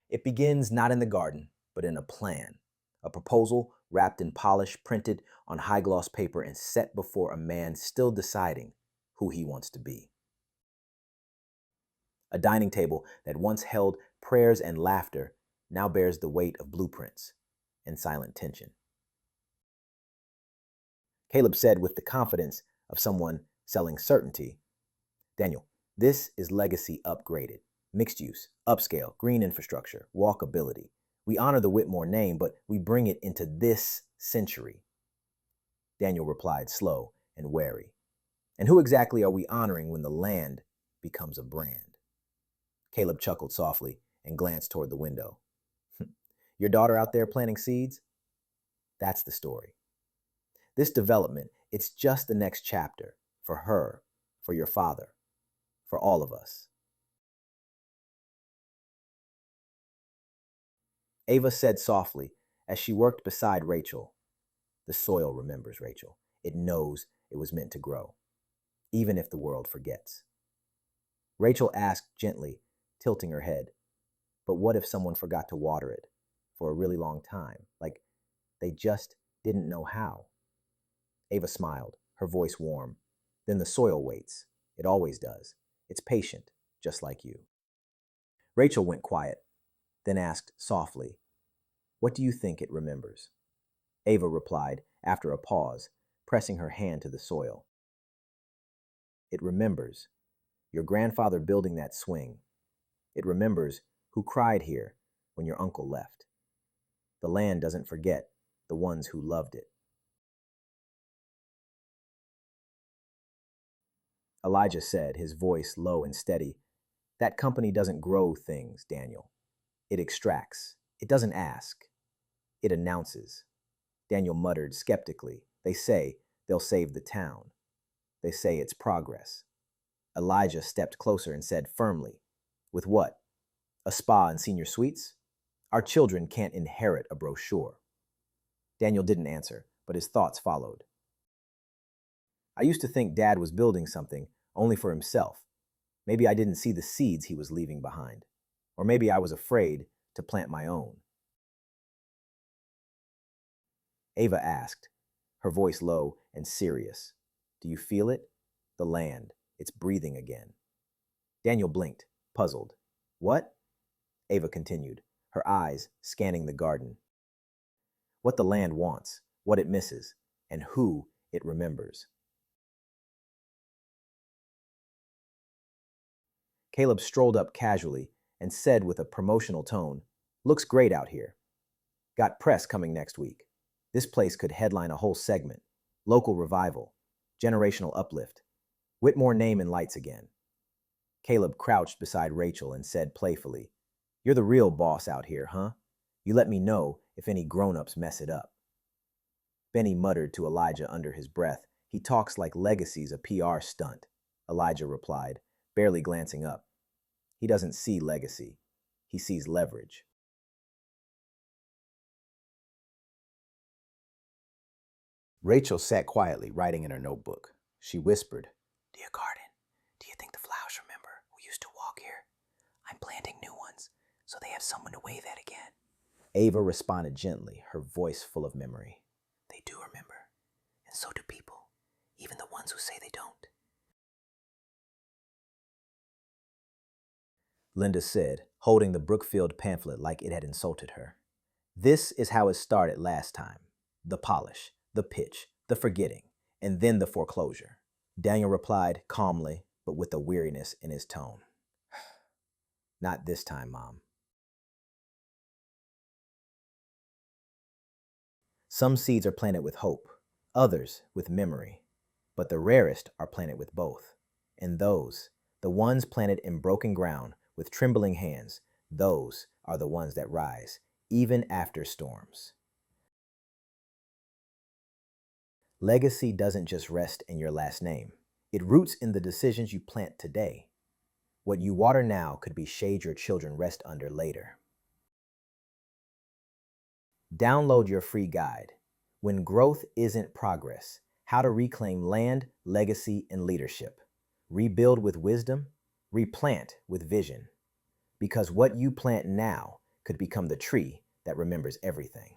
It begins not in the garden, but in a plan, a proposal wrapped in polish, printed on high gloss paper, and set before a man still deciding who he wants to be. A dining table that once held prayers and laughter now bears the weight of blueprints and silent tension. Caleb said with the confidence of someone selling certainty, Daniel, this is legacy upgraded, mixed use, upscale, green infrastructure, walkability. We honor the Whitmore name, but we bring it into this century. Daniel replied, slow and wary. And who exactly are we honoring when the land becomes a brand? Caleb chuckled softly and glanced toward the window. Your daughter out there planting seeds? That's the story. This development, it's just the next chapter for her, for your father, for all of us. Ava said softly as she worked beside Rachel. The soil remembers, Rachel. It knows it was meant to grow, even if the world forgets. Rachel asked gently, tilting her head, but what if someone forgot to water it for a really long time? Like they just didn't know how. Ava smiled, her voice warm. Then the soil waits. It always does. It's patient, just like you. Rachel went quiet, then asked softly, what do you think it remembers? Ava replied, after a pause, pressing her hand to the soil. It remembers your grandfather building that swing. It remembers who cried here when your uncle left. The land doesn't forget the ones who loved it. Elijah said, his voice low and steady, that company doesn't grow things, Daniel. It extracts. It doesn't ask. It announces. Daniel muttered skeptically. They say they'll save the town. They say it's progress. Elijah stepped closer and said firmly, with what? A spa and senior suites? Our children can't inherit a brochure. Daniel didn't answer, but his thoughts followed. I used to think Dad was building something only for himself. Maybe I didn't see the seeds he was leaving behind. Or maybe I was afraid to plant my own. Ava asked, her voice low and serious. Do you feel it? The land. It's breathing again. Daniel blinked, puzzled. What? Ava continued, her eyes scanning the garden. What the land wants, what it misses, and who it remembers. Caleb strolled up casually and said with a promotional tone, looks great out here. Got press coming next week. This place could headline a whole segment. Local revival. Generational uplift. Whitmore name in lights again. Caleb crouched beside Rachel and said playfully, you're the real boss out here, huh? You let me know if any grown-ups mess it up. Benny muttered to Elijah under his breath, he talks like legacy's a PR stunt. Elijah replied, barely glancing up. He doesn't see legacy. He sees leverage. Rachel sat quietly, writing in her notebook. She whispered, Dear Garden, do you think the flowers remember who used to walk here? I'm planting new ones, so they have someone to wave at again. Ava responded gently, her voice full of memory. They do remember, and so do people, even the ones who say they don't. Linda said, holding the Brookfield pamphlet like it had insulted her. This is how it started last time. The polish, the pitch, the forgetting, and then the foreclosure. Daniel replied calmly, but with a weariness in his tone. Not this time, Mom. Some seeds are planted with hope, others with memory, but the rarest are planted with both. And those, the ones planted in broken ground with trembling hands, those are the ones that rise, even after storms. Legacy doesn't just rest in your last name. It roots in the decisions you plant today. What you water now could be shade your children rest under later. Download your free guide, When Growth Isn't Progress, How to Reclaim Land, Legacy, and Leadership. Rebuild with wisdom, replant with vision. Because what you plant now could become the tree that remembers everything.